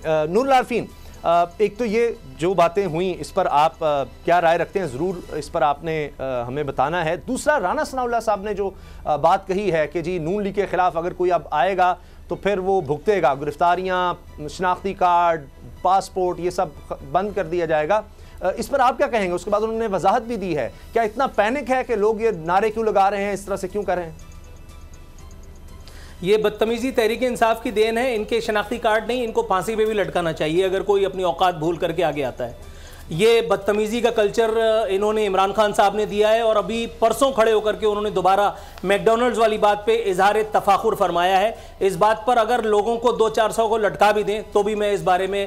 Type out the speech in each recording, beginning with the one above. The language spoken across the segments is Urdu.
نور العارفین، ایک تو یہ جو باتیں ہوئیں اس پر آپ کیا رائے رکھتے ہیں، ضرور اس پر آپ نے ہمیں بتانا ہے۔ دوسرا، رانا ثناءاللہ صاحب نے جو بات کہی ہے کہ جی نون لیگ کے خلاف اگر کوئی اب آئے گا تو پھر وہ بھگتے گا، گرفتاریاں، شناختی کارڈ، پاسپورٹ، یہ سب بند کر دیا جائے گا، اس پر آپ کیا کہیں گے؟ اس کے بعد انہوں نے وضاحت بھی دی ہے، کیا اتنا پینک ہے کہ لوگ یہ نعرے کیوں لگا رہے ہیں، اس طرح سے کیوں کر رہے ہیں؟ یہ بدتمیزی تحریک انصاف کی دین ہے، ان کے شناختی کارڈ نہیں، ان کو پھانسی پہ بھی لٹکانا چاہیے اگر کوئی اپنی اوقات بھول کر کے آگے آتا ہے۔ یہ بدتمیزی کا کلچر انہوں نے عمران خان صاحب نے دیا ہے، اور ابھی پرسوں کھڑے ہو کر کے انہوں نے دوبارہ میک ڈونلڈز والی بات پہ اظہار تفاخر فرمایا ہے۔ اس بات پر اگر لوگوں کو 200-400 کو لٹکا بھی دیں تو بھی میں اس بارے میں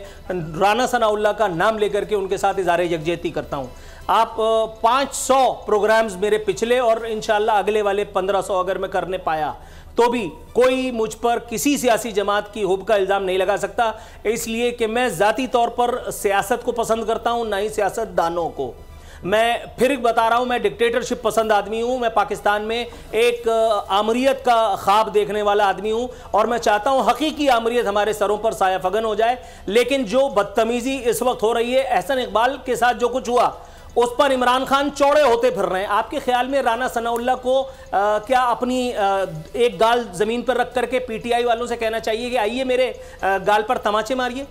رانا ثناءاللہ کا نام لے کر کے ان کے ساتھ اظہار یکجہتی کرتا ہوں۔ آپ 500 پروگرامز میرے پچھلے اور انشاءاللہ اگلے والے 1500 اگر میں کرنے پایا تو بھی کوئی مجھ پر کسی سیاسی جماعت کی حب کا الزام نہیں لگا سکتا، اس لیے کہ میں ذاتی طور پر سیاست کو پسند کرتا ہوں، نہ ہی سیاست دانوں کو۔ میں پھر بتا رہا ہوں، میں ڈکٹیٹرشپ پسند آدمی ہوں، میں پاکستان میں ایک آمریت کا خواب دیکھنے والا آدمی ہوں، اور میں چاہتا ہوں حقیقی آمریت ہمارے سروں پر سایہ فگن ہو جائے۔ لیکن جو بدتمیزی اس وقت ہو رہی ہے، احسن اقبال کے ساتھ جو کچھ ہوا اس پر عمران خان چوڑے ہوتے پھر رہے ہیں۔ آپ کے خیال میں رانا ثناءاللہ کو کیا اپنی ایک گال زمین پر رکھ کر کے پی ٹی آئی والوں سے کہنا چاہیے کہ آئیے میرے گال پر تماچے ماریے؟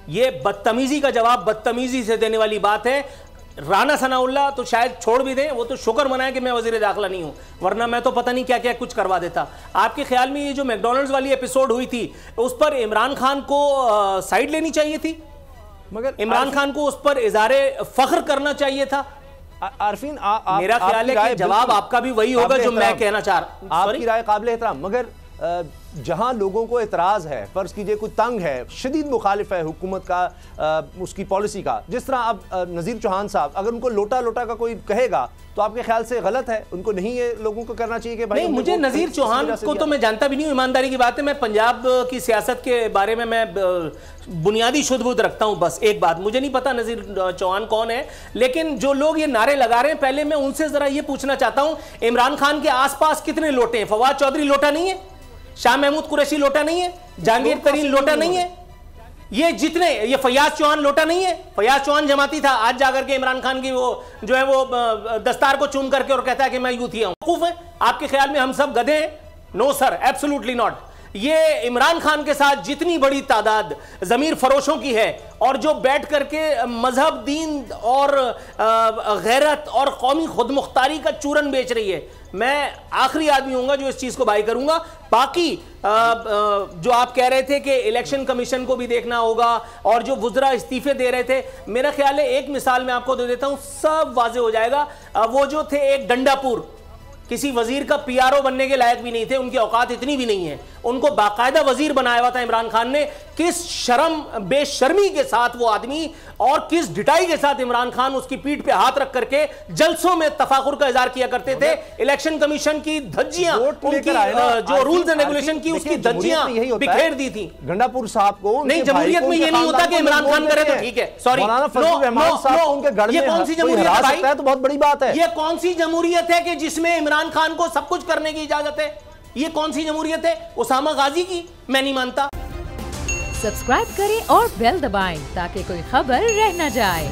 یہ بدتمیزی کا جواب بدتمیزی سے دینے والی بات ہے۔ رانا ثناءاللہ تو شاید چھوڑ بھی دیں، وہ تو شکر منائے کہ میں وزیر داخلہ نہیں ہوں، ورنہ میں تو پتہ نہیں کیا کیا کچھ کروا دیتا۔ آپ کے خیال میں یہ جو میک ڈونلڈز والی ایپیسوڈ ہوئی تھی اس پر عمران خان کو سائیڈ لینی چاہیے تھی؟ مگر عمران خان کو اس پر اظہار فخر کرنا چاہیے تھا؟ عارفین، میرا خیال ہے کہ جواب آپ کا بھی وہی ہوگا جو میں کہنا چاہ رہا ہوں۔ آپ کی رائے قابل احترام، مگر جہاں لوگوں کو اعتراض ہے، فرض کیجئے کوئی تنگ ہے، شدید مخالف ہے حکومت کا، اس کی پالیسی کا، جس طرح اب نذیر چوہان صاحب اگر ان کو لوٹا لوٹا کا کوئی کہے گا تو آپ کے خیال سے غلط ہے؟ ان کو نہیں یہ لوگوں کو کرنا چاہیے کہ بھائی؟ نہیں، مجھے نذیر چوہان کو تو میں جانتا بھی نہیں ہوں، ایمانداری کی بات ہے، میں پنجاب کی سیاست کے بارے میں بنیادی شدھ بودھ رکھتا ہوں، بس ایک بات مجھے نہیں پتا نذیر چوہان کون ہے۔ لیکن جو لوگ یہ نعرے لگا رہے ہیں، پہلے میں ان سے ذرا یہ پوچھنا چاہتا ہوں، عمران خان کے آس پاس کتنے لوٹے ہیں؟ فواد چودھری لوٹا نہیں ہے؟ شاہ محمود قریشی لوٹا نہیں ہے؟ جہانگیر ترین لوٹا نہیں ہے؟ یہ جتنے، یہ فیاض چوہان لوٹا نہیں ہے؟ فیاض چوہان جماعتی تھا، آج جا کر کے عمران خان کی وہ جو ہے وہ دستار کو چوم کر کے اور کہتا ہے کہ میں یوتھیا ہوں۔ خوف ہے آپ کے خیال میں ہم سب گدھے ہیں؟ نو سر، ایبسولوٹلی ناٹ۔ یہ عمران خان کے ساتھ جتنی بڑی تعداد ضمیر فروشوں کی ہے اور جو بیٹھ کر کے مذہب، دین اور غیرت اور قومی خود مختاری کا چورن بیچ رہی ہے، میں آخری آدمی ہوں گا جو اس چیز کو بائی کروں گا۔ باقی جو آپ کہہ رہے تھے کہ الیکشن کمیشن کو بھی دیکھنا ہوگا اور جو وزراء استعفے دے رہے تھے، میرا خیال ہے ایک مثال میں آپ کو دے دیتا ہوں، سب واضح ہو جائے گا۔ وہ جو تھے ایک ڈنڈا پور، کسی وزیر کا پی آر او بننے کے لائق بھی نہیں تھے، ان کی اوقات اتنی بھی نہیں ہے، ان کو باقاعدہ وزیر بنایا ہوا تھا عمران خان نے۔ کس شرم بے شرمی کے ساتھ وہ آدمی اور کس ڈٹائی کے ساتھ عمران خان اس کی پیٹھ پہ ہاتھ رکھ کر کے جلسوں میں تفاخر کا اظہار کیا کرتے تھے۔ الیکشن کمیشن کی دھجیاں، ان کی جو رولز اینڈ ریگولیشن کی اس کی دھجیاں بکھیر دی تھی۔ گنڈا پور صاحب کو نہیں، جمہوریت میں یہ نہیں ہوتا کہ عمران خان کرے تو ٹھیک ہے، سوری، یہ کون سی جمہوریت ہے بھائی؟ تو بہت بڑی بات ہے۔ یہ کون سی جمہوریت ہے کہ جس میں عمران خان کو سب کچھ کرنے کی اجازت ہے؟ یہ کون سی جمہوریت ہے؟ اسامہ غازی کی؟ میں نہیں مانتا۔ سبسکرائب کریں اور بیل دبائیں تاکہ کوئی خبر رہ نہ جائے۔